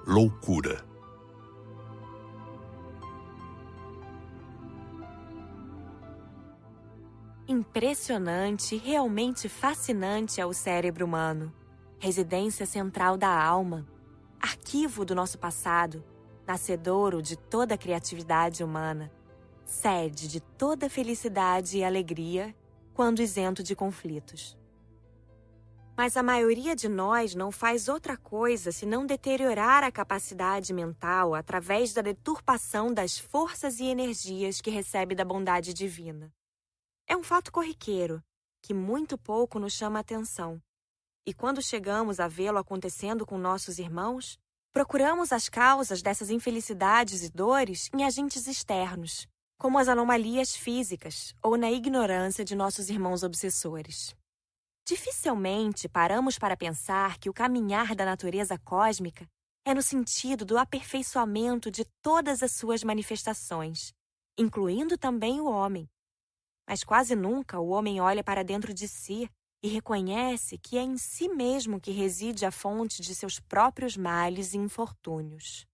loucura. Impressionante e realmente fascinante é o cérebro humano. Residência central da alma, arquivo do nosso passado, nascedouro de toda a criatividade humana, sede de toda felicidade e alegria, quando isento de conflitos. Mas a maioria de nós não faz outra coisa senão deteriorar a capacidade mental através da deturpação das forças e energias que recebe da bondade divina. É um fato corriqueiro, que muito pouco nos chama a atenção. E quando chegamos a vê-lo acontecendo com nossos irmãos, procuramos as causas dessas infelicidades e dores em agentes externos, como as anomalias físicas ou na ignorância de nossos irmãos obsessores. Dificilmente paramos para pensar que o caminhar da natureza cósmica é no sentido do aperfeiçoamento de todas as suas manifestações, incluindo também o homem. Mas quase nunca o homem olha para dentro de si e reconhece que é em si mesmo que reside a fonte de seus próprios males e infortúnios.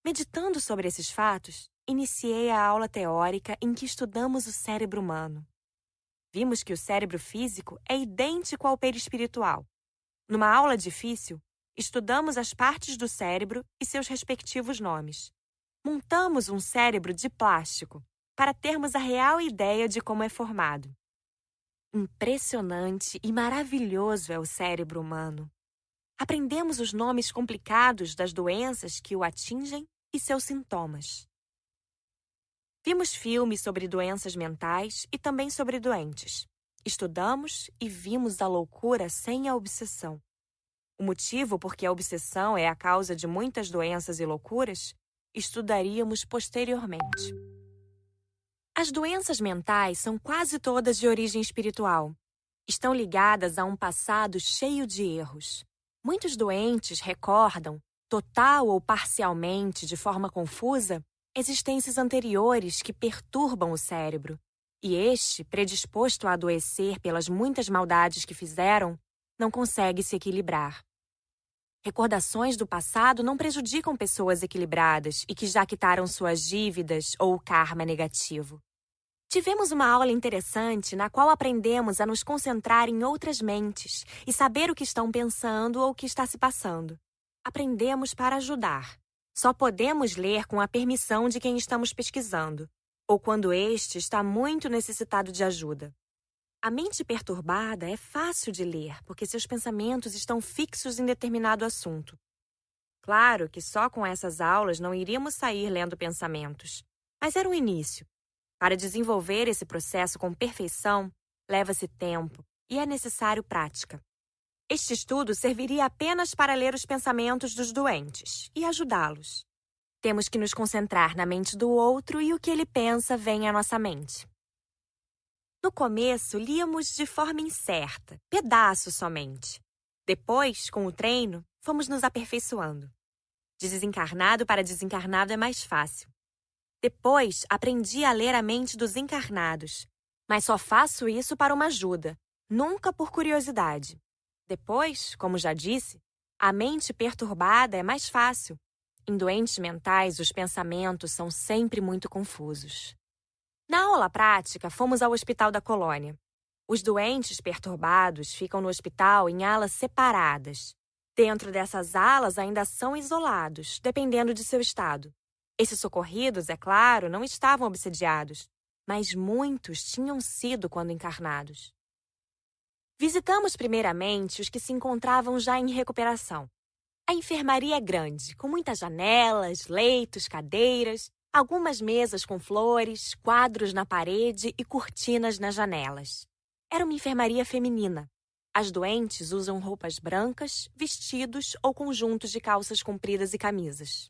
Meditando sobre esses fatos, iniciei a aula teórica em que estudamos o cérebro humano. Vimos que o cérebro físico é idêntico ao perispiritual. Numa aula difícil, estudamos as partes do cérebro e seus respectivos nomes. Montamos um cérebro de plástico para termos a real ideia de como é formado. Impressionante e maravilhoso é o cérebro humano. Aprendemos os nomes complicados das doenças que o atingem e seus sintomas. Vimos filmes sobre doenças mentais e também sobre doentes. Estudamos e vimos a loucura sem a obsessão. O motivo por que a obsessão é a causa de muitas doenças e loucuras, estudaríamos posteriormente. As doenças mentais são quase todas de origem espiritual. Estão ligadas a um passado cheio de erros. Muitos doentes recordam, total ou parcialmente, de forma confusa, existências anteriores que perturbam o cérebro, e este, predisposto a adoecer pelas muitas maldades que fizeram, não consegue se equilibrar. Recordações do passado não prejudicam pessoas equilibradas e que já quitaram suas dívidas ou o karma negativo. Tivemos uma aula interessante na qual aprendemos a nos concentrar em outras mentes e saber o que estão pensando ou o que está se passando. Aprendemos para ajudar. Só podemos ler com a permissão de quem estamos pesquisando, ou quando este está muito necessitado de ajuda. A mente perturbada é fácil de ler, porque seus pensamentos estão fixos em determinado assunto. Claro que só com essas aulas não iríamos sair lendo pensamentos, mas era um início. Para desenvolver esse processo com perfeição, leva-se tempo e é necessário prática. Este estudo serviria apenas para ler os pensamentos dos doentes e ajudá-los. Temos que nos concentrar na mente do outro e o que ele pensa vem à nossa mente. No começo, líamos de forma incerta, pedaços somente. Depois, com o treino, fomos nos aperfeiçoando. De desencarnado para desencarnado é mais fácil. Depois, aprendi a ler a mente dos encarnados, mas só faço isso para uma ajuda, nunca por curiosidade. Depois, como já disse, a mente perturbada é mais fácil. Em doentes mentais, os pensamentos são sempre muito confusos. Na aula prática, fomos ao Hospital da Colônia. Os doentes perturbados ficam no hospital em alas separadas. Dentro dessas alas ainda são isolados, dependendo de seu estado. Esses socorridos, é claro, não estavam obsediados, mas muitos tinham sido quando encarnados. Visitamos primeiramente os que se encontravam já em recuperação. A enfermaria é grande, com muitas janelas, leitos, cadeiras, algumas mesas com flores, quadros na parede e cortinas nas janelas. Era uma enfermaria feminina. As doentes usam roupas brancas, vestidos ou conjuntos de calças compridas e camisas.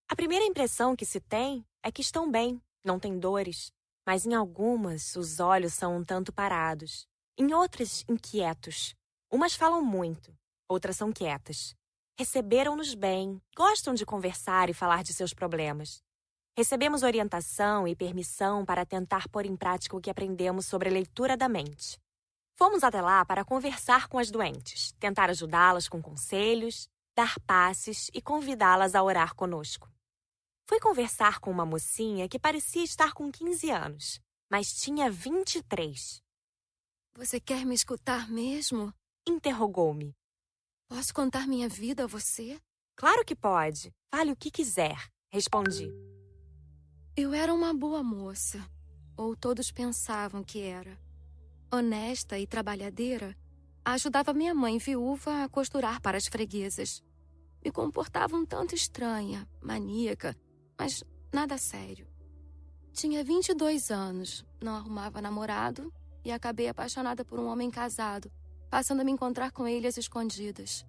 A primeira impressão que se tem é que estão bem, não têm dores, mas em algumas os olhos são um tanto parados. Em outras, inquietos. Umas falam muito, outras são quietas. Receberam-nos bem, gostam de conversar e falar de seus problemas. Recebemos orientação e permissão para tentar pôr em prática o que aprendemos sobre a leitura da mente. Fomos até lá para conversar com as doentes, tentar ajudá-las com conselhos, dar passes e convidá-las a orar conosco. Fui conversar com uma mocinha que parecia estar com 15 anos, mas tinha 23. Você quer me escutar mesmo? Interrogou-me. Posso contar minha vida a você? Claro que pode. Fale o que quiser, respondi. Eu era uma boa moça, ou todos pensavam que era. Honesta e trabalhadeira, ajudava minha mãe viúva a costurar para as freguesas. Me comportava um tanto estranha, maníaca, mas nada sério. Tinha 22 anos, não arrumava namorado e acabei apaixonada por um homem casado, passando a me encontrar com ele às escondidas.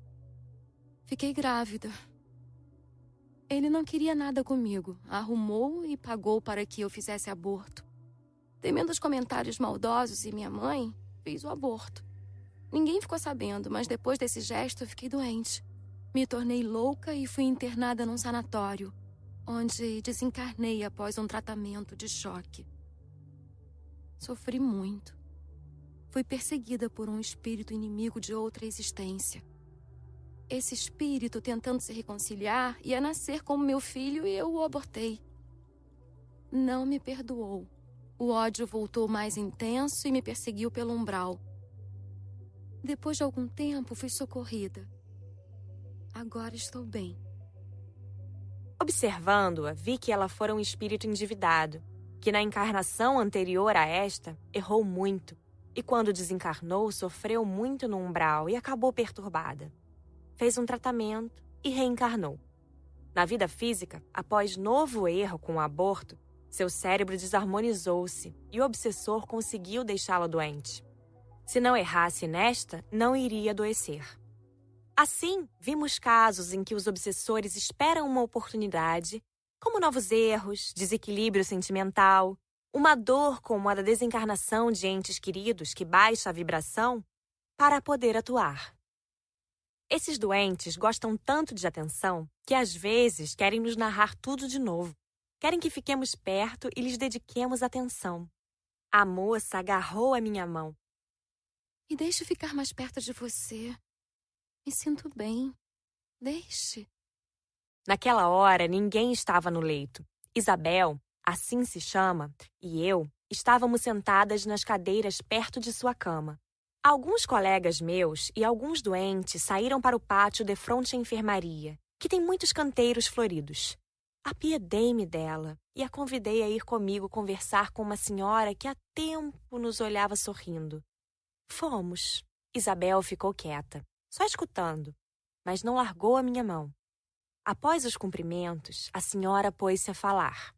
Fiquei grávida. Ele não queria nada comigo, arrumou e pagou para que eu fizesse aborto. Temendo os comentários maldosos e minha mãe, fiz o aborto. Ninguém ficou sabendo, mas depois desse gesto eu fiquei doente. Me tornei louca e fui internada num sanatório, onde desencarnei após um tratamento de choque. Sofri muito. Fui perseguida por um espírito inimigo de outra existência. Esse espírito, tentando se reconciliar, ia nascer como meu filho e eu o abortei. Não me perdoou. O ódio voltou mais intenso e me perseguiu pelo umbral. Depois de algum tempo, fui socorrida. Agora estou bem. Observando-a, vi que ela fora um espírito endividado, que na encarnação anterior a esta, errou muito, e quando desencarnou, sofreu muito no umbral e acabou perturbada. Fez um tratamento e reencarnou. Na vida física, após novo erro com o aborto, seu cérebro desarmonizou-se e o obsessor conseguiu deixá-la doente. Se não errasse nesta, não iria adoecer. Assim, vimos casos em que os obsessores esperam uma oportunidade, como novos erros, desequilíbrio sentimental, uma dor como a da desencarnação de entes queridos que baixa a vibração, para poder atuar. Esses doentes gostam tanto de atenção que às vezes querem nos narrar tudo de novo. Querem que fiquemos perto e lhes dediquemos atenção. A moça agarrou a minha mão. Me deixe ficar mais perto de você. Me sinto bem. Deixe. Naquela hora, ninguém estava no leito. Isabel, assim se chama, e eu estávamos sentadas nas cadeiras perto de sua cama. Alguns colegas meus e alguns doentes saíram para o pátio defronte à enfermaria, que tem muitos canteiros floridos. Apiedei-me dela e a convidei a ir comigo conversar com uma senhora que há tempo nos olhava sorrindo. Fomos. Isabel ficou quieta, só escutando, mas não largou a minha mão. Após os cumprimentos, a senhora pôs-se a falar.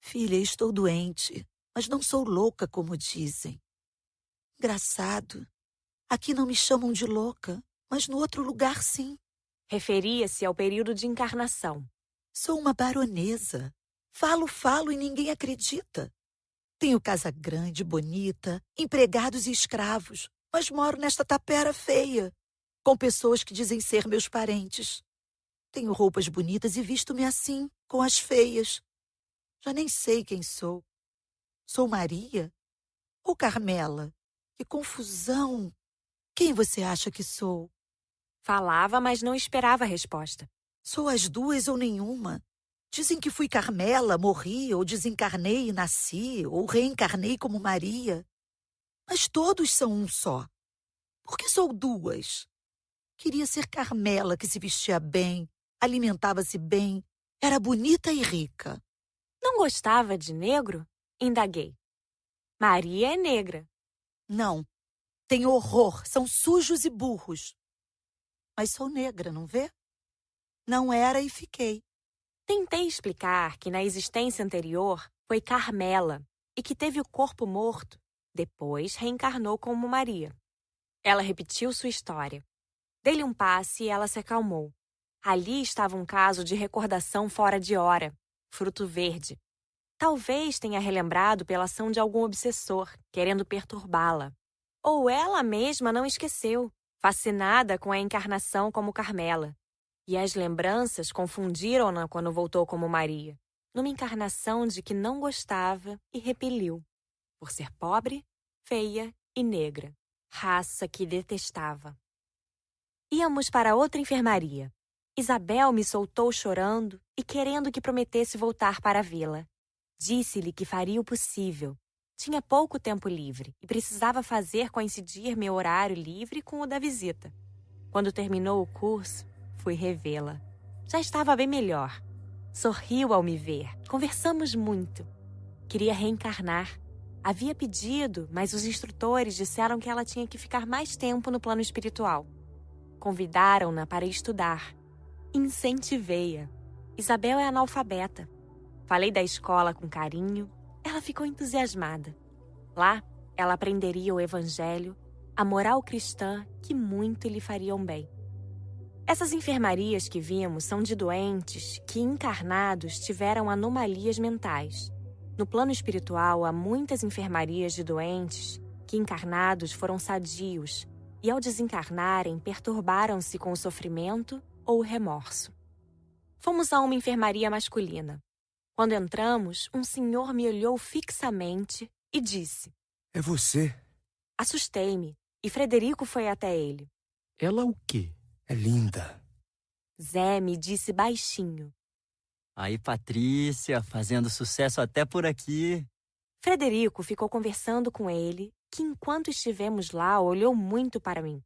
Filha, estou doente, mas não sou louca como dizem. Engraçado. Aqui não me chamam de louca, mas no outro lugar sim. Referia-se ao período de encarnação. Sou uma baronesa. Falo e ninguém acredita. Tenho casa grande, bonita, empregados e escravos, mas moro nesta tapera feia, com pessoas que dizem ser meus parentes. Tenho roupas bonitas e visto-me assim, com as feias. Já nem sei quem sou. Sou Maria ou Carmela? Que confusão! Quem você acha que sou? Falava, mas não esperava a resposta. Sou as duas ou nenhuma. Dizem que fui Carmela, morri, ou desencarnei e nasci, ou reencarnei como Maria. Mas todos são um só. Por que sou duas? Queria ser Carmela, que se vestia bem, alimentava-se bem, era bonita e rica. Não gostava de negro? Indaguei. Maria é negra. Não, tenho horror, são sujos e burros. Mas sou negra, não vê? Não era e fiquei. Tentei explicar que na existência anterior foi Carmela e que teve o corpo morto, depois reencarnou como Maria. Ela repetiu sua história. Dei-lhe um passe e ela se acalmou. Ali estava um caso de recordação fora de hora, fruto verde. Talvez tenha relembrado pela ação de algum obsessor, querendo perturbá-la. Ou ela mesma não esqueceu, fascinada com a encarnação como Carmela. E as lembranças confundiram-na quando voltou como Maria, numa encarnação de que não gostava e repeliu, por ser pobre, feia e negra, raça que detestava. Íamos para outra enfermaria, Isabel me soltou chorando e querendo que prometesse voltar para a vila. Disse-lhe que faria o possível. Tinha pouco tempo livre e precisava fazer coincidir meu horário livre com o da visita. Quando terminou o curso, fui revê-la. Já estava bem melhor. Sorriu ao me ver. Conversamos muito. Queria reencarnar. Havia pedido, mas os instrutores disseram que ela tinha que ficar mais tempo no plano espiritual. Convidaram-na para estudar. Incentivei-a. Isabel é analfabeta. Falei da escola com carinho. Ela ficou entusiasmada. Lá, ela aprenderia o evangelho, a moral cristã que muito lhe fariam bem. Essas enfermarias que vimos são de doentes que, encarnados, tiveram anomalias mentais. No plano espiritual, há muitas enfermarias de doentes que, encarnados, foram sadios e, ao desencarnarem, perturbaram-se com o sofrimento ou o remorso. Fomos a uma enfermaria masculina. Quando entramos, um senhor me olhou fixamente e disse: É você? Assustei-me e Frederico foi até ele. Ela o quê? É linda. Zé me disse baixinho. Aí, Patrícia, fazendo sucesso até por aqui. Frederico ficou conversando com ele, que enquanto estivemos lá, olhou muito para mim.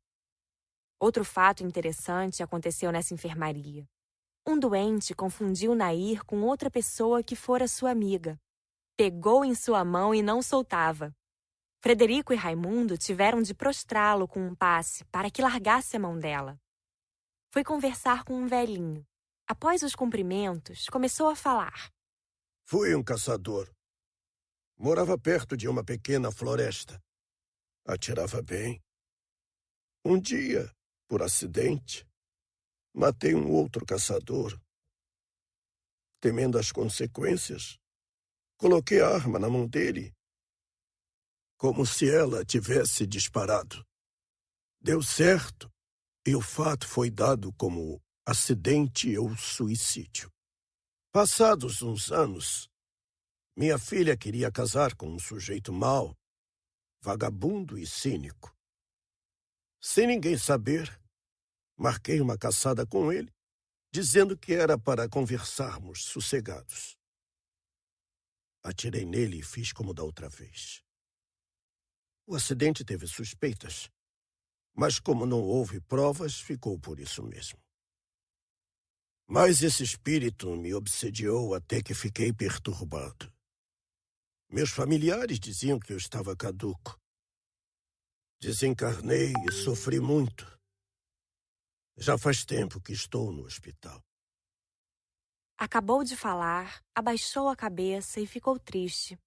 Outro fato interessante aconteceu nessa enfermaria. Um doente confundiu Nair com outra pessoa que fora sua amiga. Pegou em sua mão e não soltava. Frederico e Raimundo tiveram de prostrá-lo com um passe para que largasse a mão dela. Foi conversar com um velhinho. Após os cumprimentos, começou a falar. Fui um caçador. Morava perto de uma pequena floresta. Atirava bem. Um dia, por acidente, matei um outro caçador. Temendo as consequências, coloquei a arma na mão dele, como se ela tivesse disparado. Deu certo, e o fato foi dado como acidente ou suicídio. Passados uns anos, minha filha queria casar com um sujeito mau, vagabundo e cínico. Sem ninguém saber, marquei uma caçada com ele, dizendo que era para conversarmos sossegados. Atirei nele e fiz como da outra vez. O acidente teve suspeitas, mas como não houve provas, ficou por isso mesmo. Mas esse espírito me obsediou até que fiquei perturbado. Meus familiares diziam que eu estava caduco. Desencarnei e sofri muito. Já faz tempo que estou no hospital. Acabou de falar, abaixou a cabeça e ficou triste.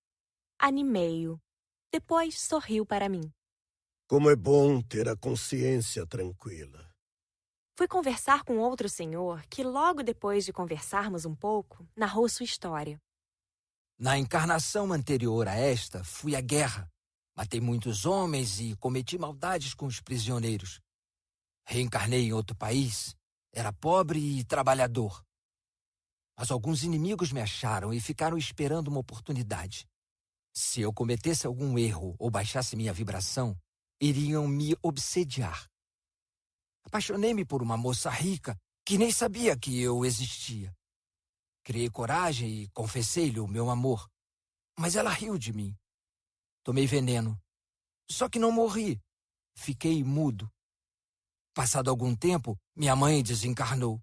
Animei-o. Depois sorriu para mim. Como é bom ter a consciência tranquila. Fui conversar com outro senhor que, logo depois de conversarmos um pouco, narrou sua história. Na encarnação anterior a esta, fui à guerra. Matei muitos homens e cometi maldades com os prisioneiros. Reencarnei em outro país. Era pobre e trabalhador. Mas alguns inimigos me acharam e ficaram esperando uma oportunidade. Se eu cometesse algum erro ou baixasse minha vibração, iriam me obsediar. Apaixonei-me por uma moça rica que nem sabia que eu existia. Criei coragem e confessei-lhe o meu amor. Mas ela riu de mim. Tomei veneno. Só que não morri. Fiquei mudo. Passado algum tempo, minha mãe desencarnou.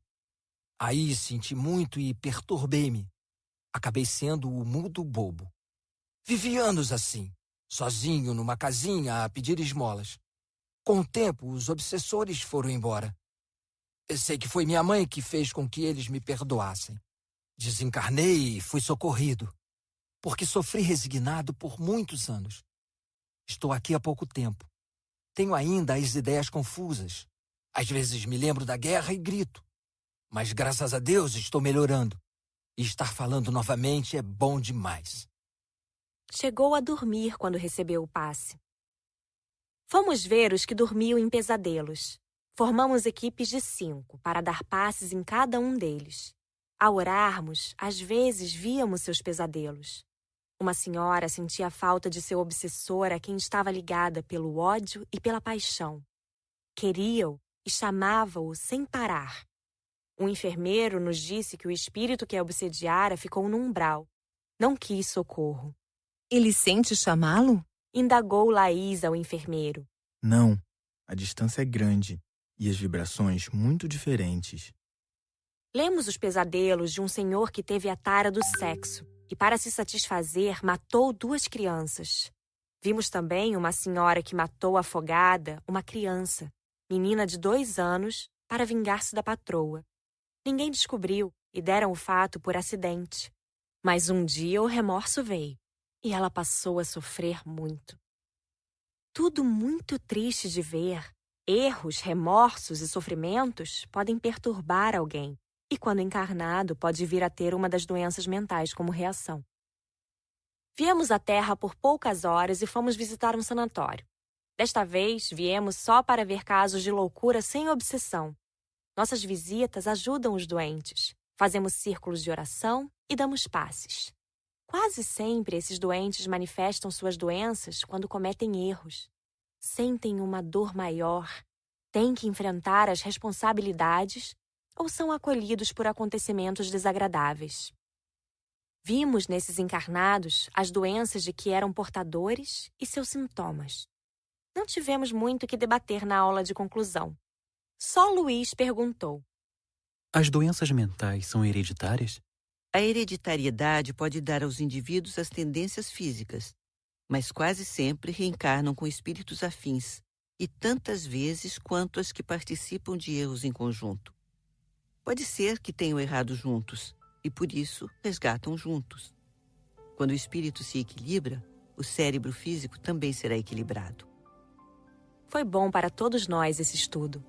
Aí senti muito e perturbei-me. Acabei sendo o mudo bobo. Vivi anos assim, sozinho numa casinha a pedir esmolas. Com o tempo, os obsessores foram embora. Eu sei que foi minha mãe que fez com que eles me perdoassem. Desencarnei e fui socorrido, porque sofri resignado por muitos anos. Estou aqui há pouco tempo. Tenho ainda as ideias confusas. Às vezes me lembro da guerra e grito. Mas graças a Deus estou melhorando. E estar falando novamente é bom demais. Chegou a dormir quando recebeu o passe. Fomos ver os que dormiam em pesadelos. Formamos equipes de 5 para dar passes em cada um deles. Ao orarmos, às vezes víamos seus pesadelos. Uma senhora sentia a falta de seu obsessor a quem estava ligada pelo ódio e pela paixão. Queria-o e chamava-o sem parar. Um enfermeiro nos disse que o espírito que a obsediara ficou no umbral. Não quis socorro. Ele sente chamá-lo? Indagou Laís ao enfermeiro. Não, a distância é grande e as vibrações muito diferentes. Lemos os pesadelos de um senhor que teve a tara do sexo e, para se satisfazer, matou 2 crianças. Vimos também uma senhora que matou afogada uma criança, menina de 2 anos, para vingar-se da patroa. Ninguém descobriu e deram o fato por acidente. Mas um dia o remorso veio e ela passou a sofrer muito. Tudo muito triste de ver. Erros, remorsos e sofrimentos podem perturbar alguém e, quando encarnado, pode vir a ter uma das doenças mentais como reação. Viemos à Terra por poucas horas e fomos visitar um sanatório. Desta vez, viemos só para ver casos de loucura sem obsessão. Nossas visitas ajudam os doentes. Fazemos círculos de oração e damos passes. Quase sempre esses doentes manifestam suas doenças quando cometem erros. Sentem uma dor maior, têm que enfrentar as responsabilidades ou são acolhidos por acontecimentos desagradáveis. Vimos nesses encarnados as doenças de que eram portadores e seus sintomas. Não tivemos muito que debater na aula de conclusão. Só Luiz perguntou: As doenças mentais são hereditárias? A hereditariedade pode dar aos indivíduos as tendências físicas, mas quase sempre reencarnam com espíritos afins, e tantas vezes quanto as que participam de erros em conjunto. Pode ser que tenham errado juntos, e por isso resgatam juntos. Quando o espírito se equilibra, o cérebro físico também será equilibrado. Foi bom para todos nós esse estudo.